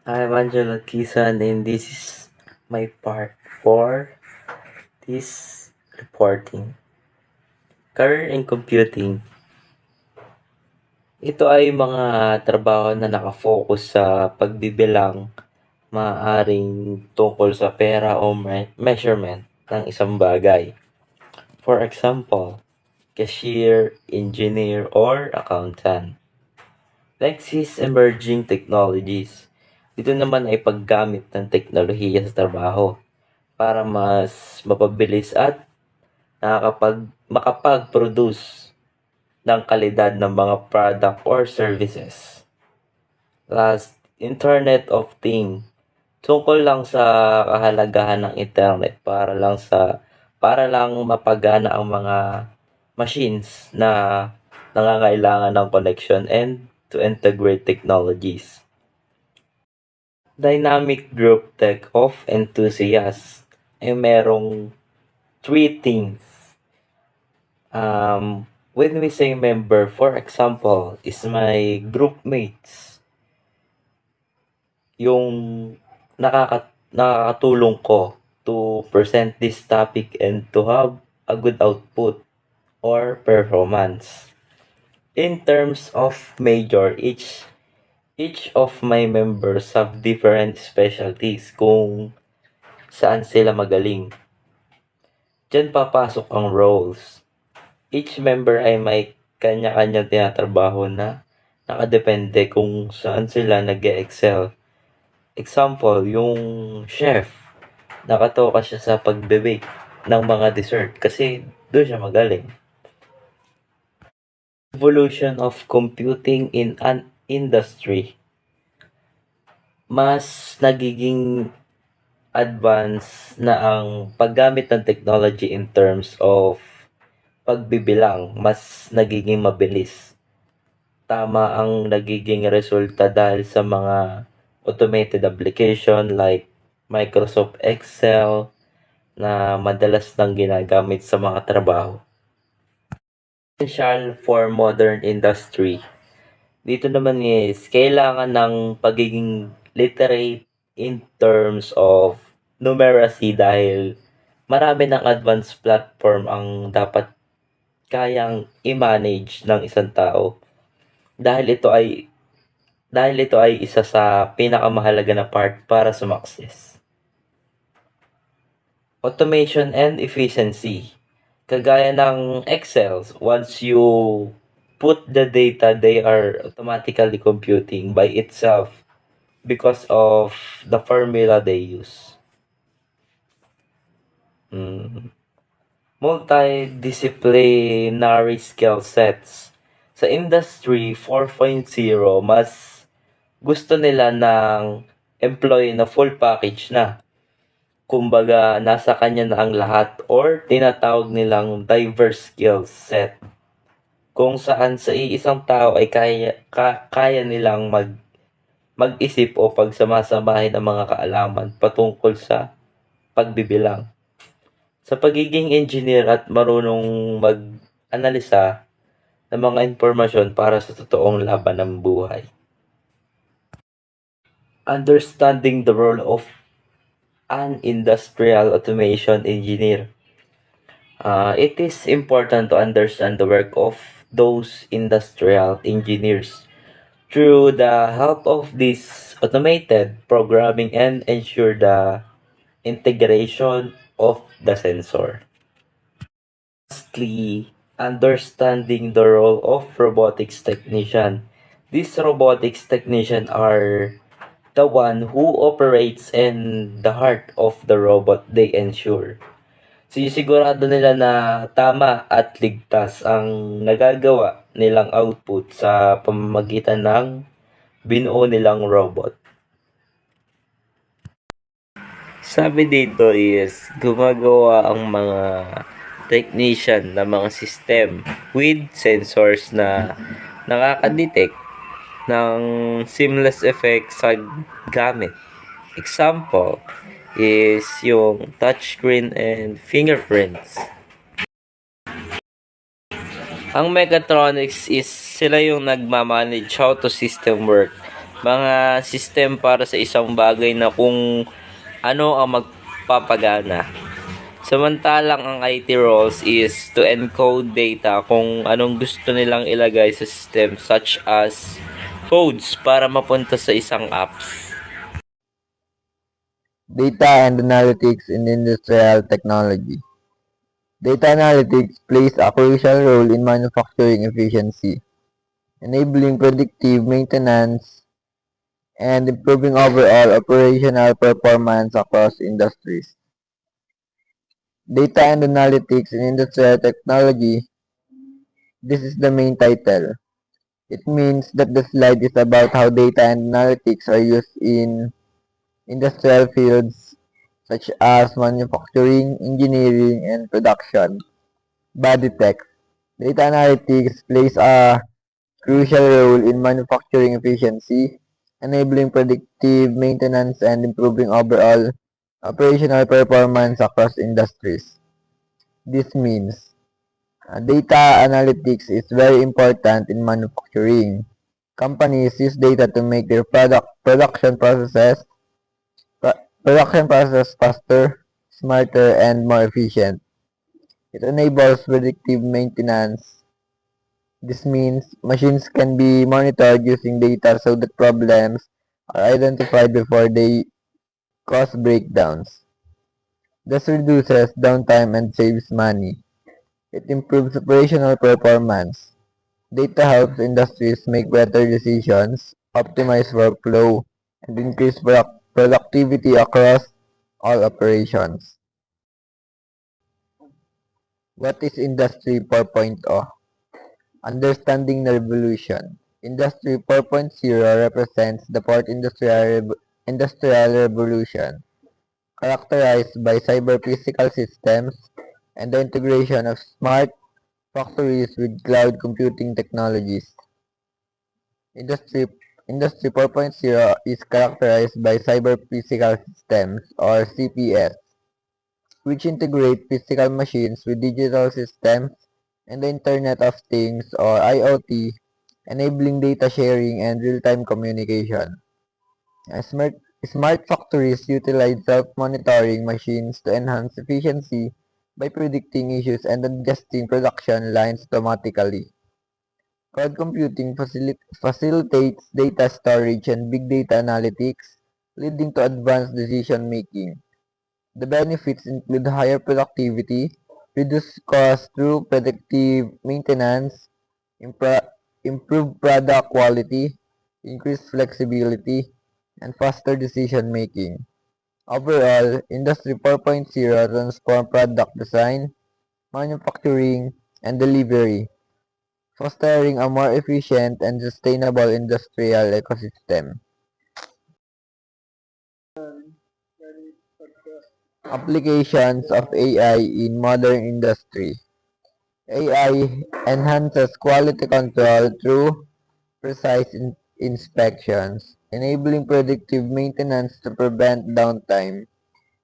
I'm Angelo Kisan and this is my part for this reporting. Career in Computing. Ito ay mga trabaho na nakafocus sa pagbibilang, maaaring tungkol sa pera o measurement ng isang bagay. For example, cashier, engineer, or accountant. Next is emerging technologies. Ito naman ay paggamit ng teknolohiya sa trabaho para mas mapabilis at makapag-produce ng kalidad ng mga product or services. Last, Internet of Things. Tungkol lang sa kahalagahan ng internet para lang mapagana ang mga machines na nangangailangan ng connection and to integrate technologies. Dynamic group tech of enthusiasts ay merong three things. When we say member, for example, is my group mates. Yung nakakatulong ko to present this topic and to have a good output or performance. In terms of major, each of my members have different specialties kung saan sila magaling. Diyan papasok ang roles. Each member ay may kanya-kanyang tinatrabaho na nakadepende kung saan sila nag-excel. Example, yung chef, nakatoka siya sa pagbe-bake ng mga dessert kasi doon siya magaling. Evolution of computing in an industry. Mas nagiging advance na ang paggamit ng technology in terms of pagbibilang, mas nagiging mabilis. Tama ang nagiging resulta dahil sa mga automated application like Microsoft Excel na madalas nang ginagamit sa mga trabaho. Essential for modern industry. Dito naman is kailangan ng pagiging literate in terms of numeracy dahil marami ng advanced platform ang dapat kayang i-manage ng isang tao. Dahil ito ay isa sa pinakamahalaga na part para sa success. Automation and efficiency. Kagaya ng Excel, once you put the data, they are automatically computing by itself because of the formula they use. Multidisciplinary skill sets. Sa Industry 4.0, mas gusto nila ng employee na full package na. Kumbaga, nasa kanya na ang lahat or tinatawag nilang diverse skill set. Kung saan sa iisang tao ay kaya nilang mag-isip o pagsamasamahin ang mga kaalaman patungkol sa pagbibilang. Sa pagiging engineer at marunong mag-analisa ng mga impormasyon para sa totoong laban ng buhay. Understanding the role of an industrial automation engineer. It is important to understand the work of those industrial engineers through the help of this automated programming and ensure the integration of the sensor. Lastly, understanding the role of robotics technician. These robotics technician are the one who operates in the heart of the robot they ensure. Sinisigurado nila na tama at ligtas ang nagagawa nilang output sa pamamagitan ng binuo nilang robot. Sabi dito is gumagawa ang mga technician ng mga system with sensors na nakaka-detect ng seamless effect sa gamit. Example is yung touchscreen and fingerprints. Ang mechatronics is sila yung nagmamanage how to system work. mga system para sa isang bagay na kung ano ang magpapagana. Samantalang ang IT roles is to encode data kung anong gusto nilang ilagay sa system such as codes para mapunta sa isang apps. Data and analytics in industrial technology. Data analytics plays a crucial role in manufacturing efficiency, enabling predictive maintenance and improving overall operational performance across industries. Data and analytics in industrial technology. This is the main title. It means that the slide is about how data and analytics are used in industrial fields such as manufacturing, engineering, and production. Body text. Data analytics plays a crucial role in manufacturing efficiency, enabling predictive maintenance and improving overall operational performance across industries. This means data analytics is very important in manufacturing. Companies use data to make their production process faster, smarter, and more efficient. It enables predictive maintenance. This means machines can be monitored using data so that problems are identified before they cause breakdowns. This reduces downtime and saves money. It improves operational performance. Data helps industries make better decisions, optimize workflow, and increase productivity across all operations. What is Industry 4.0? Understanding the revolution. Industry 4.0 represents the fourth industrial revolution, characterized by cyber-physical systems and the integration of smart factories with cloud computing technologies. Industry Industry 4.0 is characterized by cyber-physical systems or CPS, which integrate physical machines with digital systems and the Internet of Things or IoT, enabling data sharing and real-time communication. Smart factories utilize self-monitoring machines to enhance efficiency by predicting issues and adjusting production lines automatically. Cloud computing facilitates data storage and big data analytics, leading to advanced decision making. The benefits include higher productivity, reduced costs through predictive maintenance, improved product quality, increased flexibility, and faster decision making. Overall, Industry 4.0 transforms product design, manufacturing, and delivery, fostering a more efficient and sustainable industrial ecosystem. Applications of AI in modern industry. AI enhances quality control through precise inspections, enabling predictive maintenance to prevent downtime,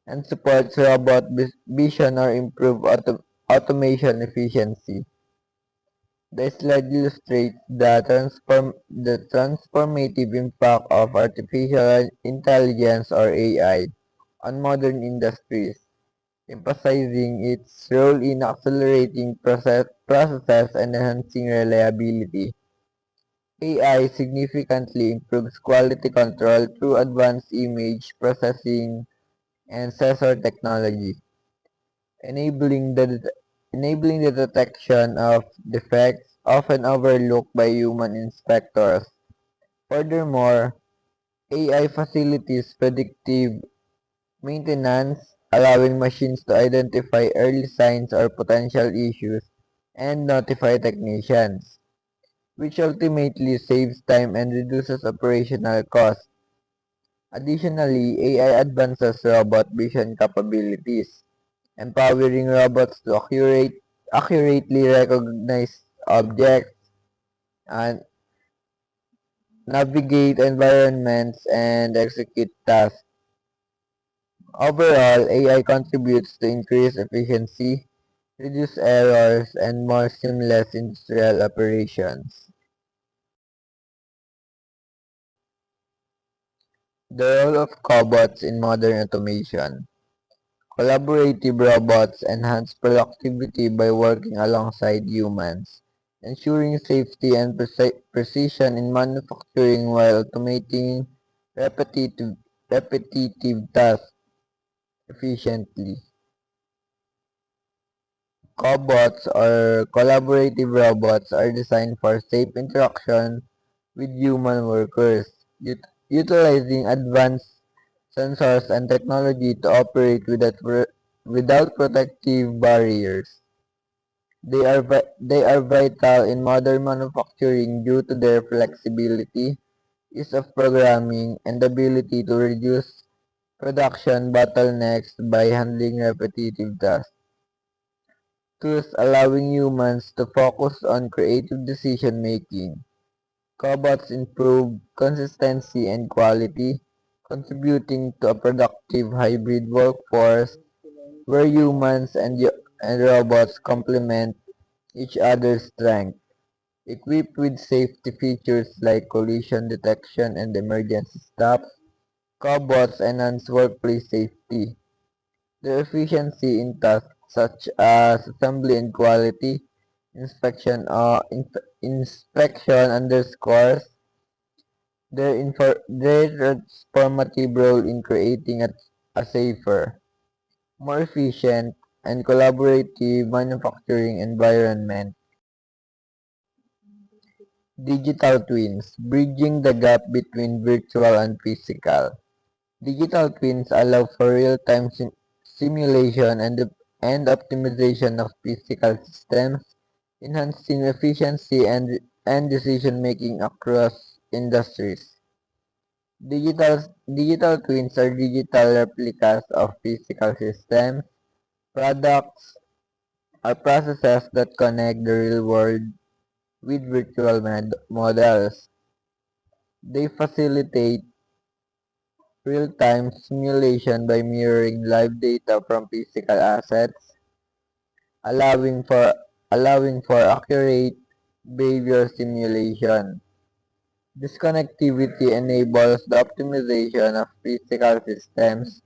and supports robot vision or improve automation efficiency. The slide illustrates the transformative impact of artificial intelligence or AI on modern industries, emphasizing its role in accelerating processes and enhancing reliability. AI significantly improves quality control through advanced image processing and sensor technology, enabling the enabling the detection of defects often overlooked by human inspectors. Furthermore, AI facilitates predictive maintenance, allowing machines to identify early signs or potential issues and notify technicians, which ultimately saves time and reduces operational costs. Additionally, AI advances robot vision capabilities, empowering robots to accurately recognize objects and navigate environments and execute tasks. Overall, AI contributes to increased efficiency, reduce errors, and more seamless industrial operations. The role of cobots in modern automation. Collaborative robots enhance productivity by working alongside humans, ensuring safety and precision in manufacturing while automating repetitive, repetitive tasks efficiently. Cobots or collaborative robots are designed for safe interaction with human workers, utilizing advanced sensors and technology to operate without protective barriers. They are vital in modern manufacturing due to their flexibility, ease of programming, and ability to reduce production bottlenecks by handling repetitive tasks, thus allowing humans to focus on creative decision making. Cobots improve consistency and quality, contributing to a productive hybrid workforce where humans and robots complement each other's strengths. Equipped with safety features like collision detection and emergency stops, cobots enhance workplace safety. Their efficiency in tasks such as assembly and quality inspection underscores their transformative role in creating a safer, more efficient, and collaborative manufacturing environment. Digital twins, bridging the gap between virtual and physical. Digital twins allow for real-time simulation and optimization of physical systems, enhancing efficiency and decision-making across industries. Digital twins are digital replicas of physical systems, products, or processes that connect the real world with virtual models. They facilitate real-time simulation by mirroring live data from physical assets, allowing for allowing for accurate behavior simulation. This connectivity enables the optimization of physical systems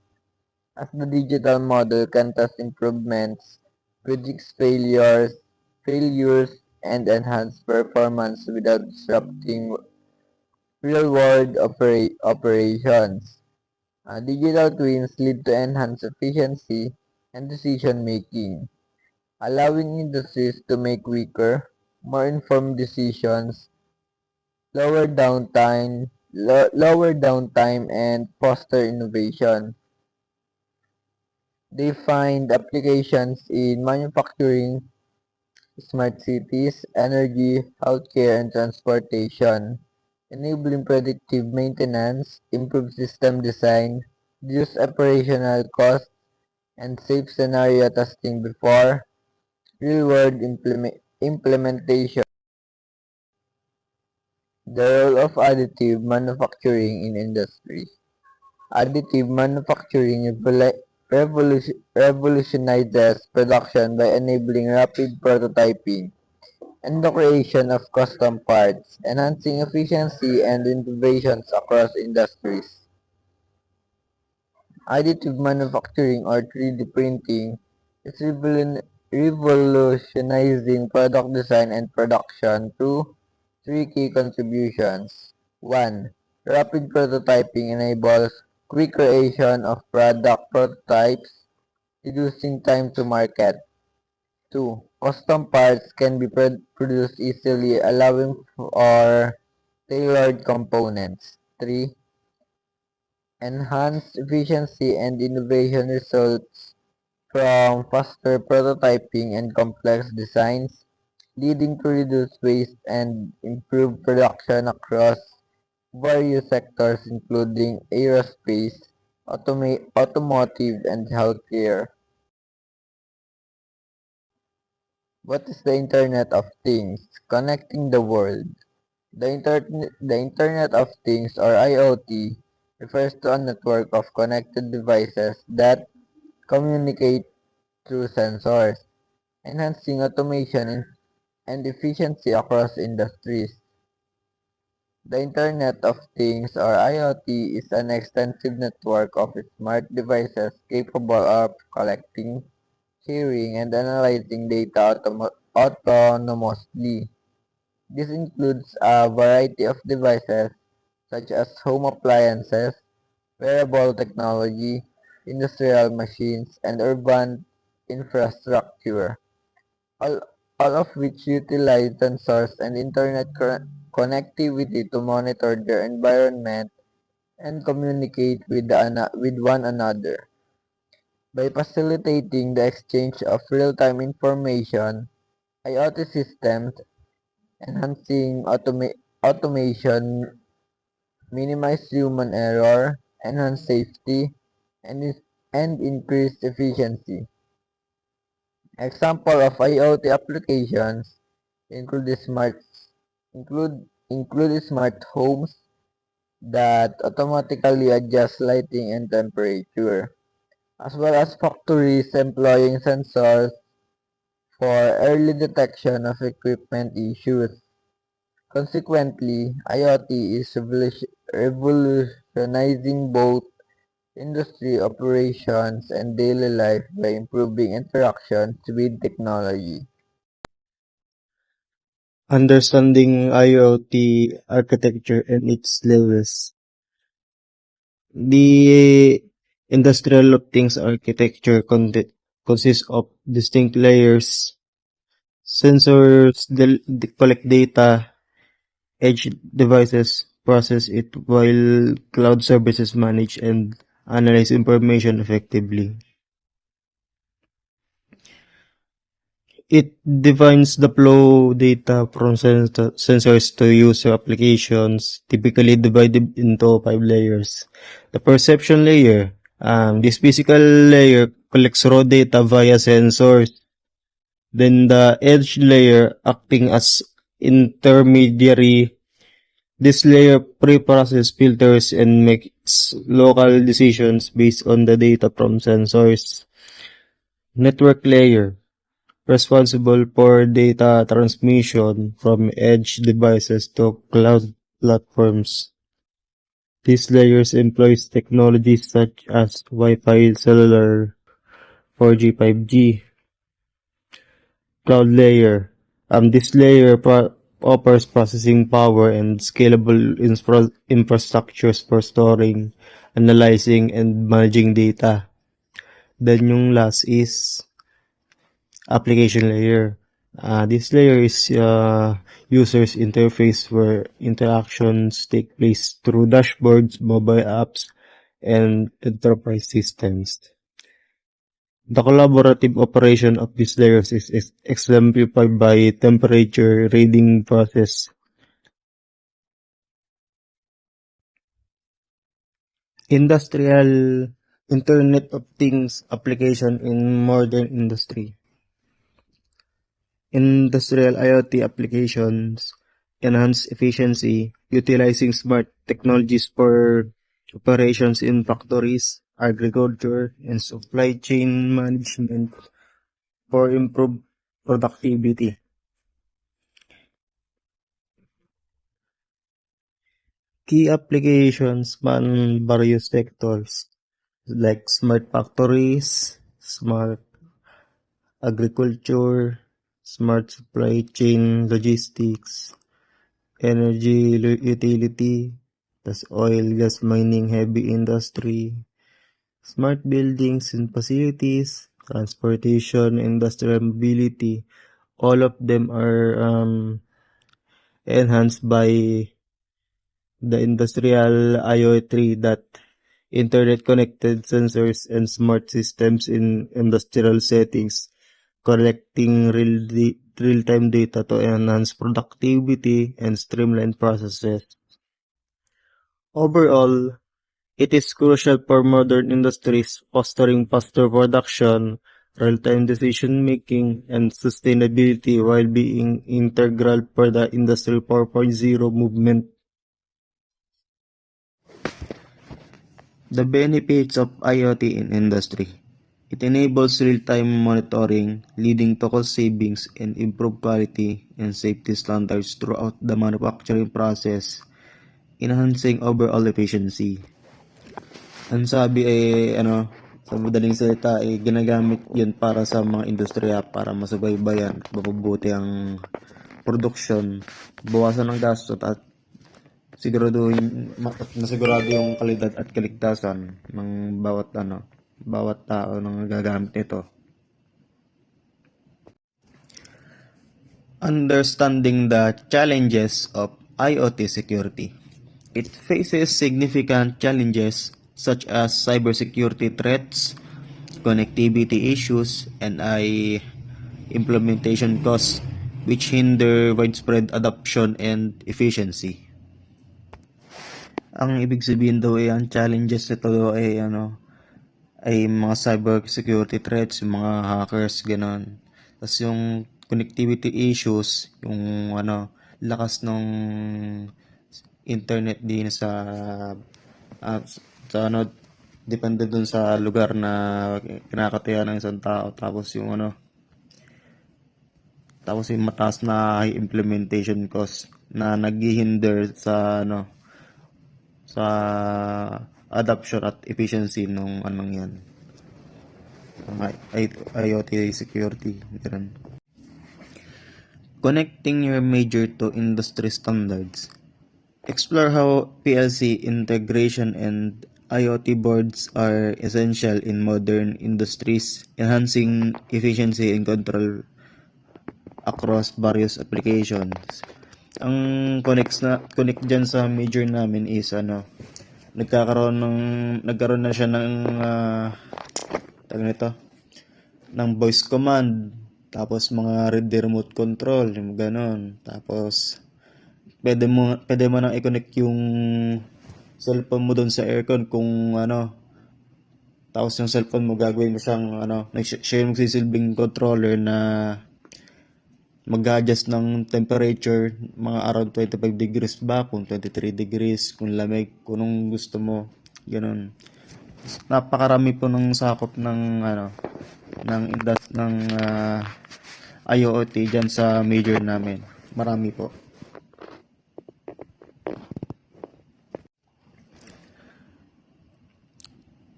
as the digital model can test improvements, predicts failures, and enhance performance without disrupting real-world operations. Digital twins lead to enhanced efficiency and decision-making, allowing industries to make quicker, more informed decisions, lower downtime, and foster innovation. They find applications in manufacturing, smart cities, energy, healthcare, and transportation, enabling predictive maintenance, improved system design, reduce operational costs, and safe scenario testing before real-world implementation. The role of additive manufacturing in industry. Additive manufacturing revolutionizes production by enabling rapid prototyping and the creation of custom parts, enhancing efficiency and innovations across industries. Additive manufacturing or 3D printing is revolutionizing product design and production through three key contributions. 1. Rapid prototyping enables quick creation of product prototypes, reducing time to market. 2. Custom parts can be produced easily, allowing for tailored components. 3. Enhanced efficiency and innovation results from faster prototyping and complex designs, leading to reduced waste and improved production across various sectors including aerospace, automotive, and healthcare. What is the Internet of Things? Connecting the world. The Internet of Things or IoT refers to a network of connected devices that communicate through sensors, enhancing automation and efficiency across industries. The Internet of Things or IoT is an extensive network of smart devices capable of collecting, sharing, and analyzing data autonomously. This includes a variety of devices such as home appliances, wearable technology, industrial machines, and urban infrastructure, all, all of which utilize sensors and internet connectivity to monitor their environment and communicate with one another. By facilitating the exchange of real-time information, IoT systems enhancing automation, minimize human error, enhance safety, and increase efficiency. Example of IoT applications include smart homes that automatically adjust lighting and temperature, as well as factories employing sensors for early detection of equipment issues. Consequently, IoT is revolutionizing both industry operations and daily life by improving interactions with technology. Understanding IoT architecture and its levels. The industrial of things architecture consists of distinct layers. Sensors collect data, edge devices process it, while cloud services manage and analyze information effectively. It defines the flow data from sensors to user applications, typically divided into 5 layers. The perception layer. This physical layer collects raw data via sensors. Then the edge layer acting as intermediary. This layer pre-processes, filters, and makes local decisions based on the data from sensors. Network layer responsible for data transmission from edge devices to cloud platforms. These layers employs technologies such as Wi-Fi, cellular, 4G, 5G. Cloud layer. This layer offers processing power and scalable infrastructures for storing, analyzing, and managing data. Then yung last is application layer. This layer is user's interface where interactions take place through dashboards, mobile apps, and enterprise systems. The collaborative operation of these layers is exemplified by temperature reading process. Industrial Internet of Things application in modern industry. Industrial IoT applications enhance efficiency, utilizing smart technologies for operations in factories, agriculture, and supply chain management for improved productivity. Key applications span various sectors like smart factories, smart agriculture, smart supply chain logistics, energy utility, tas oil, gas mining, heavy industry, smart buildings and facilities, transportation, industrial mobility. All of them are enhanced by the industrial IoT that internet-connected sensors and smart systems in industrial settings, collecting real-time data to enhance productivity and streamline processes. Overall, it is crucial for modern industries, fostering faster production, real-time decision-making, and sustainability while being integral for the Industry 4.0 movement. The benefits of IoT in industry. It enables real-time monitoring, leading to cost savings and improved quality and safety standards throughout the manufacturing process. enhancing overall efficiency. Ang sabi ay sa madaling salita ay ginagamit yun para sa mga industriya para masubaybayan at mapabuti ang produksyon, bawasan ng gastos at masigurado yung kalidad at kaligtasan ng bawat tao na gagamit nito. Understanding the challenges of IoT security. It faces significant challenges such as cybersecurity threats, connectivity issues, and implementation costs which hinder widespread adoption and efficiency. Ang ibig sabihin daw ay ang challenges nito ay ay mga cybersecurity threats, yung mga hackers, ganon. Tapos yung connectivity issues, yung lakas ng internet din depende dun sa lugar na kinakatayan ng isang tao. Tapos yung mataas na implementation cost na naghihinder sa sa adoption at efficiency nung yan. IoT security. Ganun. Connecting your major to industry standards. Explore how PLC integration and IoT boards are essential in modern industries, enhancing efficiency and control across various applications. Ang connect dyan sa major namin is nagkaroon na siya ng ng voice command, tapos mga remote control, yung ganon. Tapos pwede mo nang i-connect yung cellphone mo doon sa aircon kung tapos yung cellphone mo gagawin mo siyang siya yung magsisilbing controller na mag-adjust ng temperature, mga around 25 degrees ba, kung 23 degrees, kung lamig, kung anong gusto mo, ganun. Napakarami po ng sakop ng IoT dyan sa major namin. Marami po.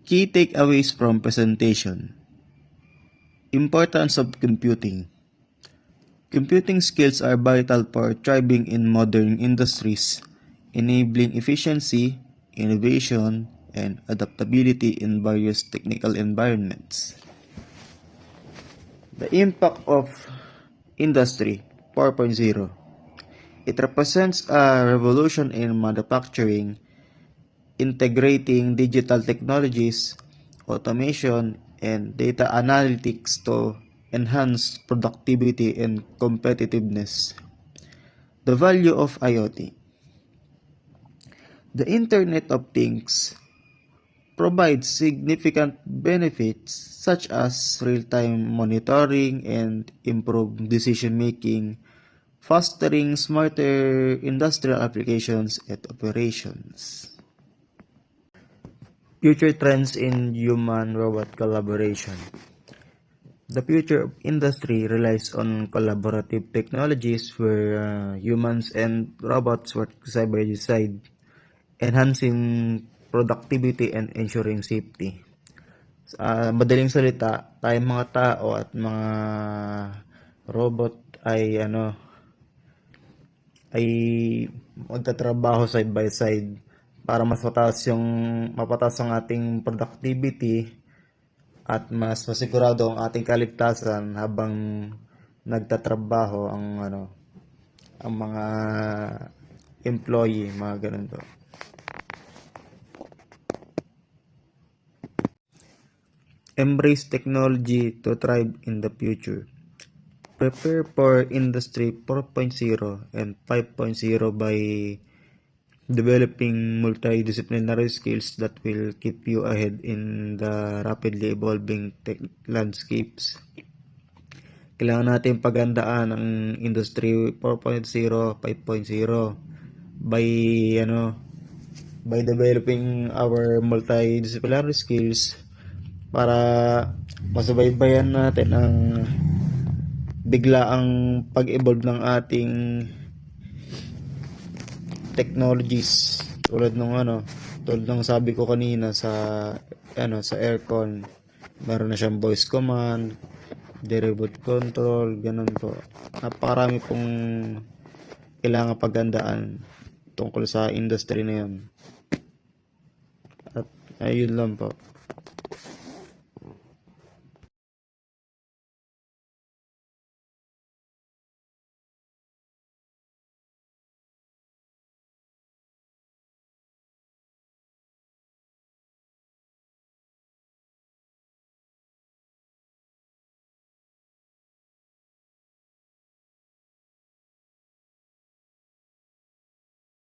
Key takeaways from presentation. Importance of computing. Computing skills are vital for thriving in modern industries, enabling efficiency, innovation, and adaptability in various technical environments. The impact of Industry 4.0. It represents a revolution in manufacturing, integrating digital technologies, automation, and data analytics to enhance productivity and competitiveness. The value of IoT. The Internet of Things provides significant benefits such as real-time monitoring and improved decision-making, fostering smarter industrial applications and operations. Future trends in human-robot collaboration. The future of industry relies on collaborative technologies where humans and robots work side by side, enhancing productivity and ensuring safety. Madaling salita, tayong mga tao at mga robot ay magtatrabaho side by side para mapataas ang ating productivity at mas masigurado ang ating kaligtasan habang nagtatrabaho ang mga employee, mga ganun to. Embrace technology to thrive in the future. Prepare for Industry 4.0 and 5.0 by developing multidisciplinary skills that will keep you ahead in the rapidly evolving tech landscapes. Kailangan natin paghandaan ang Industry 4.0, 5.0 by developing our multidisciplinary skills para masubaybayan natin ang biglaang pag-evolve ng ating technologies. Tulad ng sabi ko kanina sa aircon, meron na siyang voice command, remote control, ganun po. Napakarami pong kailangan paghandaan tungkol sa industry na yun. At ayun lang po.